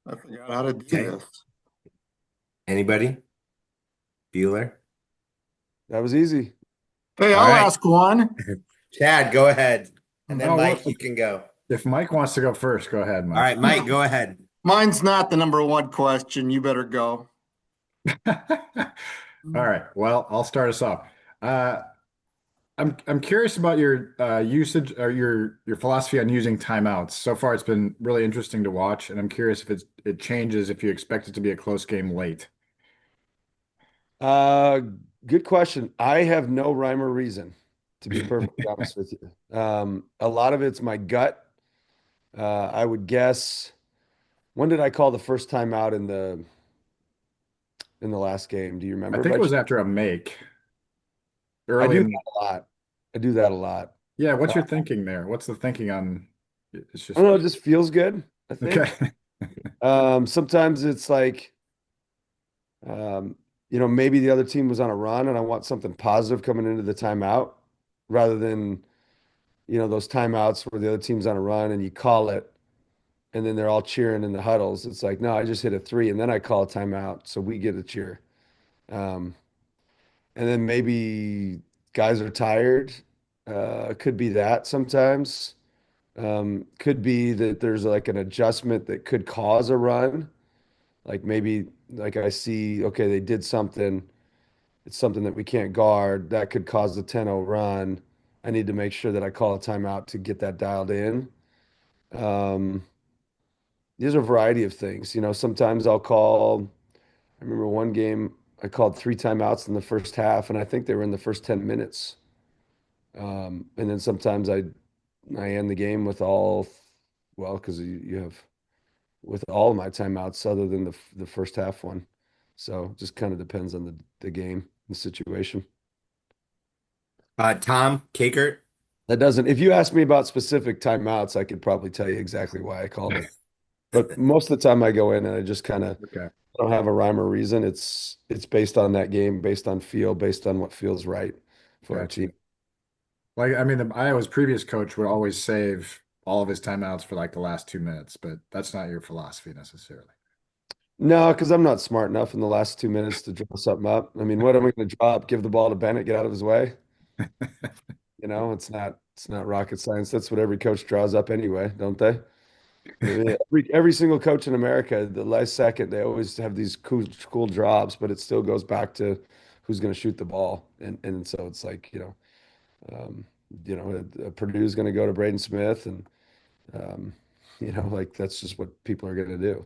I forgot how to do Okay. this. Anybody? Bueller? That was easy. Hey, All I'll right. ask one. Chad, go ahead. And then Oh, well, Mike, you can go. if Mike wants to go first, go ahead, All Mike. right, Mike, go ahead. Mine's not the number one question. You better go. All right. Well, I'll start us off. Uh, I'm curious about your usage or your philosophy on using timeouts. So far, it's been really interesting to watch, and I'm curious if it changes if you expect it to be a close game late. Uh, Good question. I have no rhyme or reason, to be perfectly honest with you. A lot of it's my gut. I would guess. When did I call the first time out in the last game? Do you I remember think by it was chance? after a make I early do in. that a lot. I do that a lot. Yeah, what's Uh, your thinking there? What's the thinking on? It's I just don't know, it just feels good, I think. okay. Sometimes it's like, um, maybe the other team was on a run and I want something positive coming into the timeout rather than those timeouts where the other team's on a run and you call it and then they're all cheering in the huddles. It's like, no, I just hit a three and then I call a timeout. So we get a cheer. Um, and then maybe guys are tired. Could be that sometimes. Could be that there's like an adjustment that could cause a run. Like maybe like I see, okay, they did something. It's something that we can't guard. That could cause the 10-0 run. I need to make sure that I call a timeout to get that dialed in. Um, there's a variety of things. Sometimes I remember one game I called three timeouts in the first half, and I think they were in the first 10 minutes. And then sometimes I end the game with well, because you have with all of my timeouts other than the first half one. So it just kind of depends on the game, the situation. Tom Kakert. That doesn't, if you ask me about specific timeouts, I could probably tell you exactly why I called it. But most of the time I go in and I just kind of Okay. don't have a rhyme or reason. It's based on that game, based on feel, based on what feels right for our Gotcha. team. Like, I mean, the Iowa's previous coach would always save all of his timeouts for like the last 2 minutes, but that's not your philosophy necessarily. No, because I'm not smart enough in the last 2 minutes to draw something up. I mean, what am I going to drop? Give the ball to Bennett, get out of his way? It's not rocket science. That's what every coach draws up anyway, don't they? I mean, every single coach in America, the last second, they always have these cool drops, but it still goes back to who's going to shoot the ball, and so it's like um, Purdue's going to go to Braden Smith, and um, like that's just what people are going to do.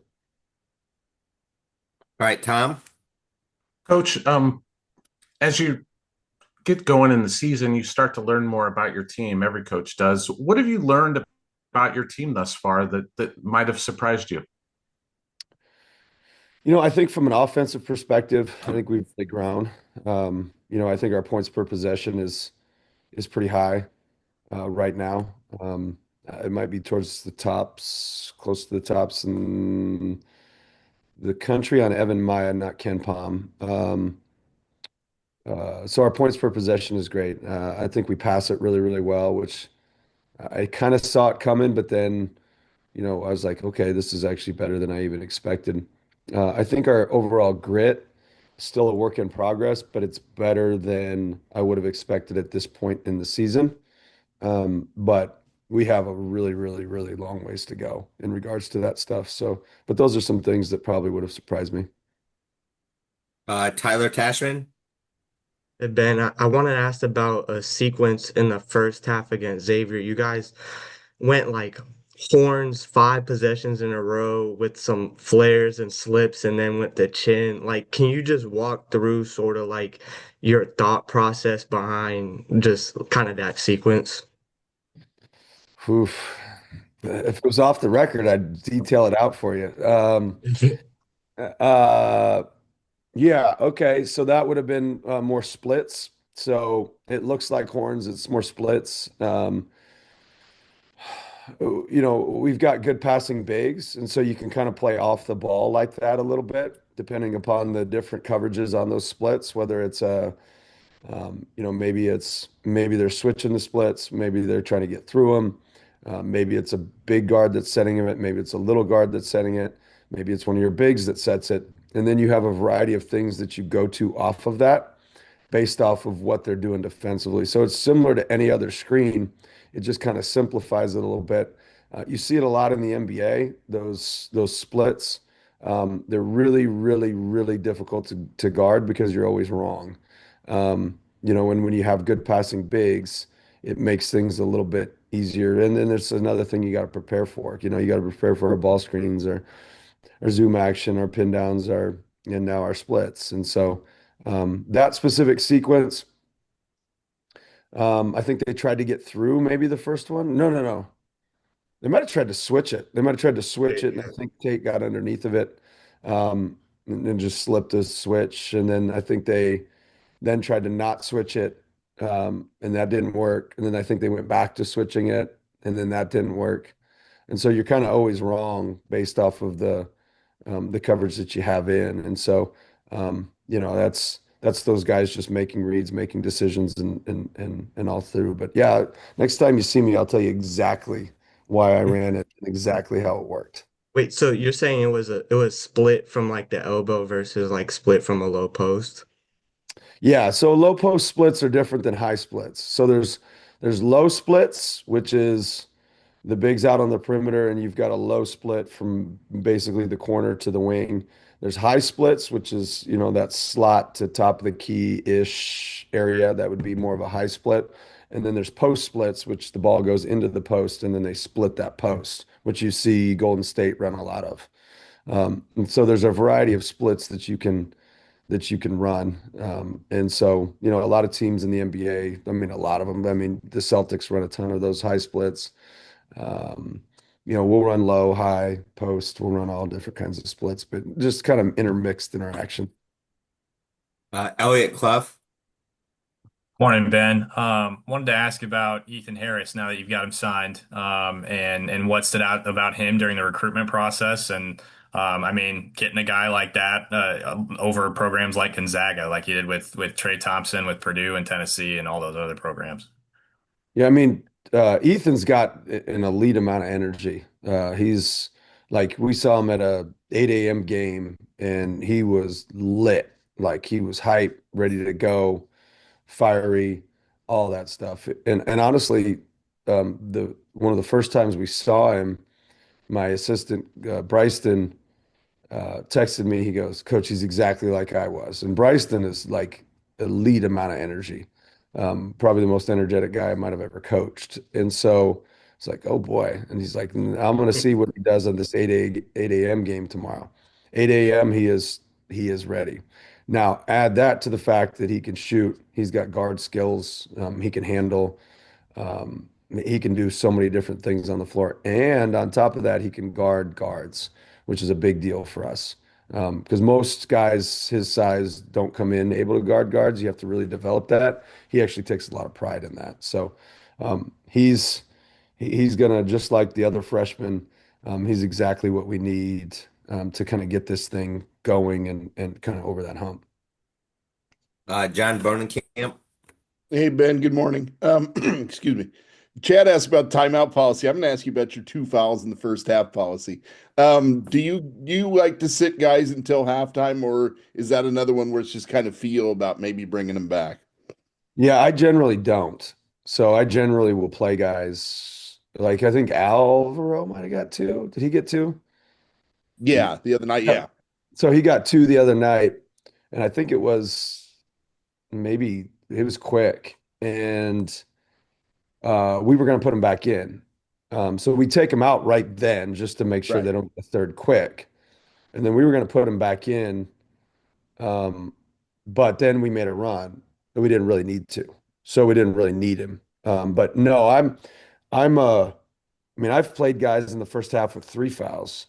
All right, Tom. Coach, as you get going in the season, you start to learn more about your team. Every coach does. What have you learned about your team thus far that might have surprised you? I think from an offensive perspective, I think we've really grown. I think our points per possession is pretty high right now. It might be towards the tops, close to the tops in the country on Evan Maya, not Ken Palm. So our points per possession is great. I think we pass it really, really well, which I kind of saw it coming, but then, I was like, okay, this is actually better than I even expected. I think our overall grit is still a work in progress, but it's better than I would have expected at this point in the season. But we have a really, really, really long ways to go in regards to that stuff. So, but those are some things that probably would have surprised me. Tyler Tashman. Hey, Ben, I want to ask about a sequence in the first half against Xavier. You guys went like horns, 5 possessions in a row with some flares and slips, and then with the chin. Like, can you just walk through sort of like your thought process behind just kind of that sequence? Oof. If it was off the record, I'd detail it out for you. Uh, yeah, okay. So that would have been more splits. So it looks like horns, it's more splits. We've got good passing bigs, and so you can kind of play off the ball like that a little bit, depending upon the different coverages on those splits, whether it's maybe they're switching the splits, maybe they're trying to get through them. Maybe it's a big guard that's setting it, maybe it's a little guard that's setting it. Maybe it's one of your bigs that sets it. And then you have a variety of things that you go to off of that based off of what they're doing defensively. So it's similar to any other screen. It just kind of simplifies it a little bit. You see it a lot in the NBA, those splits. They're really, really, really difficult to guard because you're always wrong. When you have good passing bigs, it makes things a little bit easier. And then there's another thing you got to prepare for. You got to prepare for our ball screens or zoom action, our pin downs, and now our splits. And so that specific sequence, I think they tried to get through maybe the first one. No, no, no. They might have tried to switch it. They might have tried to switch it, and I think Tate got underneath of it, and just slipped a switch. And then I think they then tried to not switch it, and that didn't work. And then I think they went back to switching it, and then that didn't work. And so you're kind of always wrong based off of the coverage that you have in. And so that's those guys just making reads, making decisions and all through. But yeah, next time you see me, I'll tell you exactly why I ran it and exactly how it worked. Wait, so you're saying it was split from like the elbow versus like split from a low post? Yeah, so low post splits are different than high splits. So there's low splits, which is the bigs out on the perimeter, and you've got a low split from basically the corner to the wing. There's high splits, which is, that slot to top of the key-ish area. That would be more of a high split. And then there's post splits, which the ball goes into the post, and then they split that post, which you see Golden State run a lot of. And so there's a variety of splits that you can run. And so, a lot of teams in the NBA, I mean, a lot of them, I mean, the Celtics run a ton of those high splits. Um, we'll run low, high, post, we'll run all different kinds of splits, but just kind of intermixed interaction. Elliot Clough. Morning, Ben. Wanted to ask about Ethan Harris now that you've got him signed, and what stood out about him during the recruitment process, and I mean, getting a guy like that over programs like Gonzaga, like you did with Trey Thompson, with Purdue and Tennessee, and all those other programs. Yeah, I mean, Ethan's got an elite amount of energy. He's like, we saw him at a 8 a.m. game and he was lit. Like he was hype, ready to go, fiery, all that stuff. And honestly, the one of the first times we saw him, my assistant Bryson texted me. He goes, "Coach, he's exactly like I was." And Bryson is like elite amount of energy, probably the most energetic guy I might have ever coached. And so it's like, oh boy. And he's like, I'm going to see what he does on this 8 a.m. game tomorrow. 8 a.m. He is ready. Now add that to the fact that he can shoot. He's got guard skills. He can handle. He can do so many different things on the floor. And on top of that, he can guard guards, which is a big deal for us. Because most guys his size don't come in able to guard guards. You have to really develop that. He actually takes a lot of pride in that. So he's gonna, just like the other freshmen, he's exactly what we need to kind of get this thing going and kind of over that hump. John Bonenkamp. Hey, Ben, good morning. Excuse me. Chad asked about timeout policy. I'm going to ask you about your 2 fouls in the first half policy. Do you like to sit guys until halftime, or is that another one where it's just kind of feel about maybe bringing them back? Yeah, I generally don't. So I generally will play guys like I think Alvaro might have got two. Did he get two? Yeah, the other night, yeah. So he got two the other night, and I think it was maybe it was quick, and we were going to put him back in. So we take him out right then just to make sure Right. they don't get a third quick, and then we were going to put him back in, but then we made a run, and we didn't really need to, so we didn't really need him. But no, I mean, I've played guys in the first half with 3 fouls.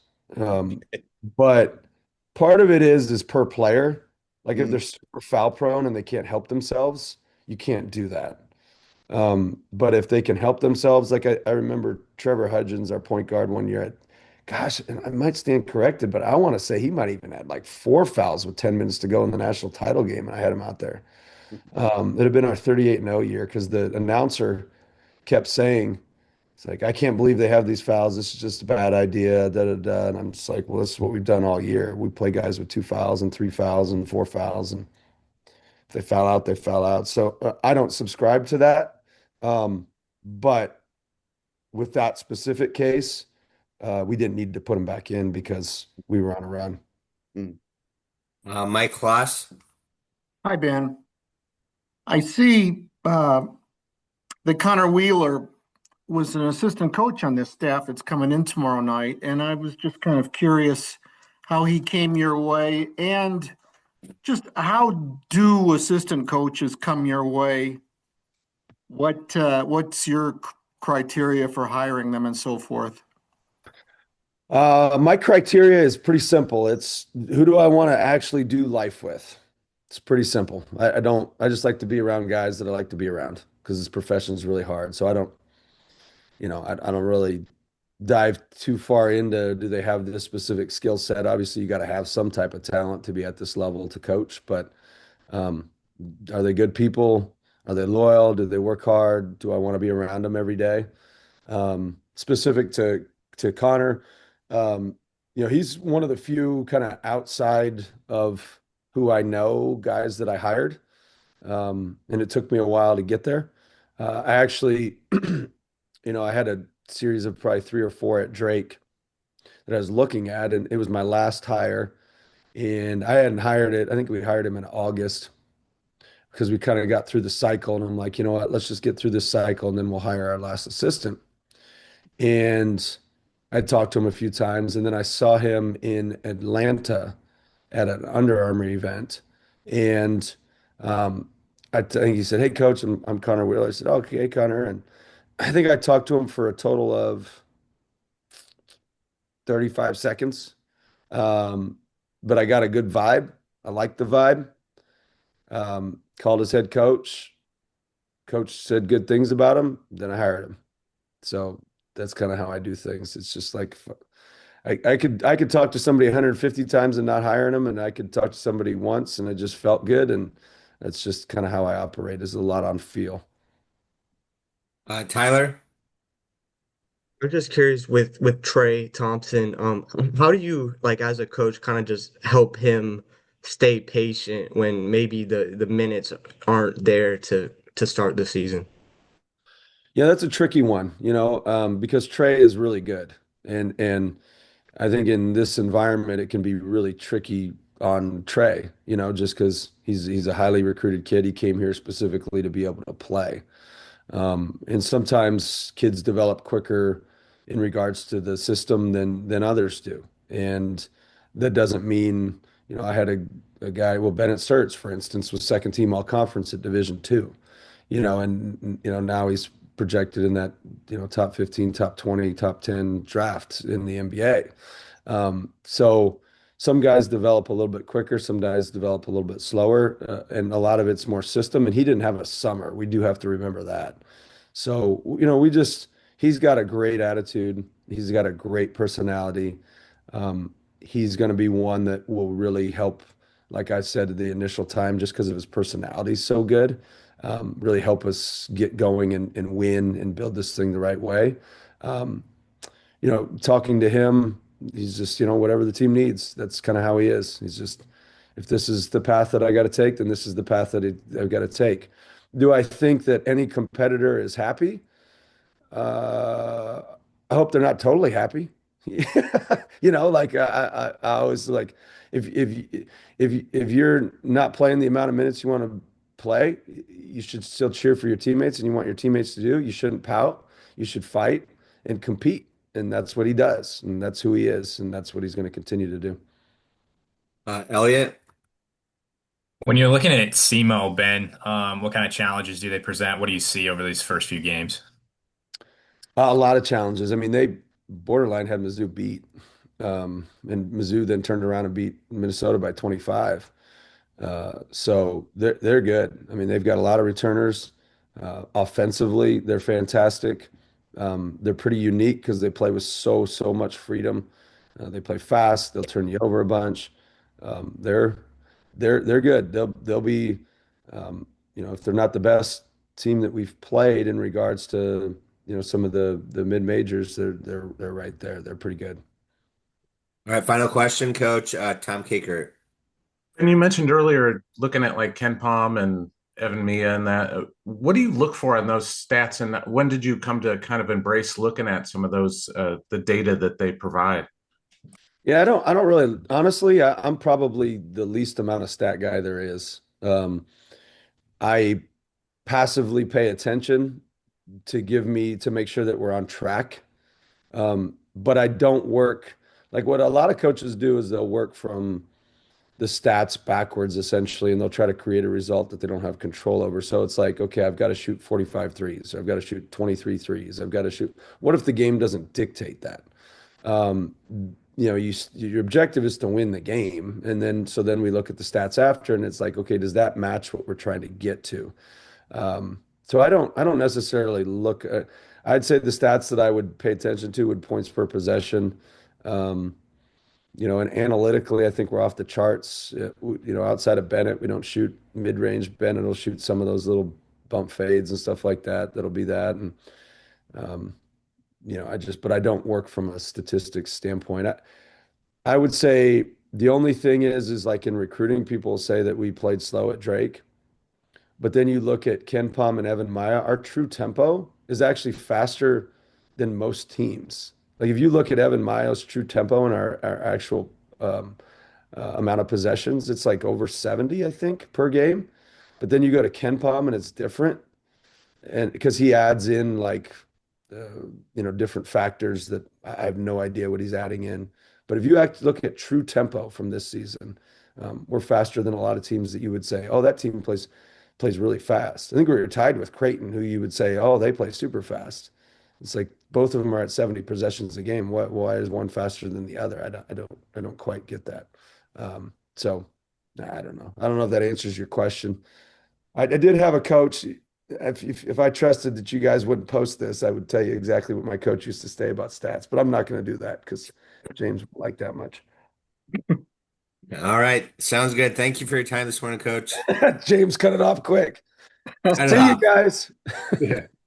But part of it is per player. Like if Mhm. they're super foul prone and they can't help themselves, you can't do that. But if they can help themselves, like I remember Trevor Hudgens, our point guard one year gosh, and I might stand corrected, but I want to say he might even had like 4 fouls with 10 minutes to go in the national title game, and I had him out there. It had been our 38-0 year because the announcer kept saying, It's like, I can't believe they have these fouls. This is just a bad idea. Da, da, da. And I'm just like, well, this is what we've done all year. We play guys with 2 fouls and 3 fouls and 4 fouls. And if they foul out, they foul out. So I don't subscribe to that. But with that specific case, we didn't need to put him back in because we were on a run. Mike Kloss. Hi, Ben. I see that Connor Wheeler was an assistant coach on this staff that's coming in tomorrow night, and I was just kind of curious how he came your way and just how do assistant coaches come your way? What's your criteria for hiring them and so forth? My criteria is pretty simple. It's who do I want to actually do life with? It's pretty simple. I just like to be around guys that I like to be around because this profession is really hard. So I don't really dive too far into do they have this specific skill set. Obviously, you got to have some type of talent to be at this level to coach, but um, are they good people? Are they loyal? Do they work hard? Do I want to be around them every day? Specific to Connor, he's one of the few kind of outside of who I know guys that I hired, and it took me a while to get there. I actually, I had a series of probably 3 or 4 at Drake that I was looking at, and it was my last hire. And I hadn't hired it. I think we hired him in August because we kind of got through the cycle. And I'm like, you know what? Let's just get through this cycle and then we'll hire our last assistant. And I talked to him a few times, and then I saw him in Atlanta at an Under Armour event. And I think he said, "Hey, coach, I'm Connor Wheeler." I said, "Okay, Connor." And I think I talked to him for a total of 35 seconds. Um, but I got a good vibe. I liked the vibe. Called his head coach. Coach said good things about him. Then I hired him. So that's kind of how I do things. It's just like I could talk to somebody 150 times and not hiring them, and I could talk to somebody once and it just felt good. And that's just kind of how I operate. Is a lot on feel. Tyler. I'm just curious with Trey Thompson, how do you like as a coach kind of just help him stay patient when maybe the minutes aren't there to start the season? Yeah, that's a tricky one, because Trey is really good, and I think in this environment it can be really tricky on Trey, just because he's a highly recruited kid. He came here specifically to be able to play. And sometimes kids develop quicker in regards to the system than others do. And that doesn't mean, I had a guy, well, Bennett Search, for instance, was second team all conference at Division II, and now he's projected in that, top 15, top 20, top 10 draft in the NBA. So some guys develop a little bit quicker, some guys develop a little bit slower, and a lot of it's more system. And he didn't have a summer. We do have to remember that. So, he's got a great attitude. He's got a great personality. He's going to be one that will really help, like I said, at the initial time, just because of his personality so good, really help us get going and win and build this thing the right way. Um, Talking to him, he's just, whatever the team needs. That's kind of how he is. He's just, if this is the path that I got to take, then this is the path that I've got to take. Do I think that any competitor is happy? Uh, I hope they're not totally happy. Like I always like if you're not playing the amount of minutes you want to play, you should still cheer for your teammates, and you want your teammates to do. You shouldn't pout. You should fight and compete, and that's what he does, and that's who he is, and that's what he's going to continue to do. Elliot. When you're looking at SEMO, Ben, what kind of challenges do they present? What do you see over these first few games? A lot of challenges. I mean, they borderline had Mizzou beat, and Mizzou then turned around and beat Minnesota by 25. So they're good. I mean, they've got a lot of returners. Offensively, they're fantastic. They're pretty unique because they play with so much freedom. They play fast. They'll turn you over a bunch. They're they're good. They'll be, if they're not the best team that we've played in regards to some of the mid majors, they're right there. They're pretty good. All right, final question, Coach. Tom Kakert. And you mentioned earlier looking at like Ken Palm and Evan Mia and that. What do you look for on those stats? And when did you come to kind of embrace looking at some of those, the data that they provide? Yeah, I don't really, honestly, I'm probably the least amount of stat guy there is. I passively pay attention to make sure that we're on track. But I don't work like what a lot of coaches do is they'll work from the stats backwards essentially, and they'll try to create a result that they don't have control over. So it's like, okay, I've got to shoot 45 threes, or I've got to shoot 23 threes. I've got to shoot. What if the game doesn't dictate that? Um, your objective is to win the game, and then we look at the stats after, and it's like, okay, does that match what we're trying to get to? So I don't necessarily look at, I'd say the stats that I would pay attention to would points per possession. Um, and analytically, I think we're off the charts. Outside of Bennett, we don't shoot mid-range. Bennett will shoot some of those little bump fades and stuff like that. That'll be that. And, um, but I don't work from a statistics standpoint. I would say the only thing is like in recruiting, people say that we played slow at Drake. But then you look at Ken Palm and Evan Maya, our true tempo is actually faster than most teams. Like if you look at Evan Maya's true tempo and our actual amount of possessions, it's like over 70, I think, per game. But then you go to Ken Palm and it's different. And because he adds in like, different factors that I have no idea what he's adding in. But if you look at true tempo from this season, we're faster than a lot of teams that you would say, oh, that team plays really fast. I think we were tied with Creighton, who you would say, oh, they play super fast. It's like both of them are at 70 possessions a game. Why is one faster than the other? I don't quite get that. So I don't know. I don't know if that answers your question. I did have a coach. If I trusted that you guys wouldn't post this, I would tell you exactly what my coach used to say about stats, but I'm not going to do that because James won't like that much. All right, sounds good. Thank you for your time this morning, Coach. James cut it off quick. Cut it See you off. guys. Yeah.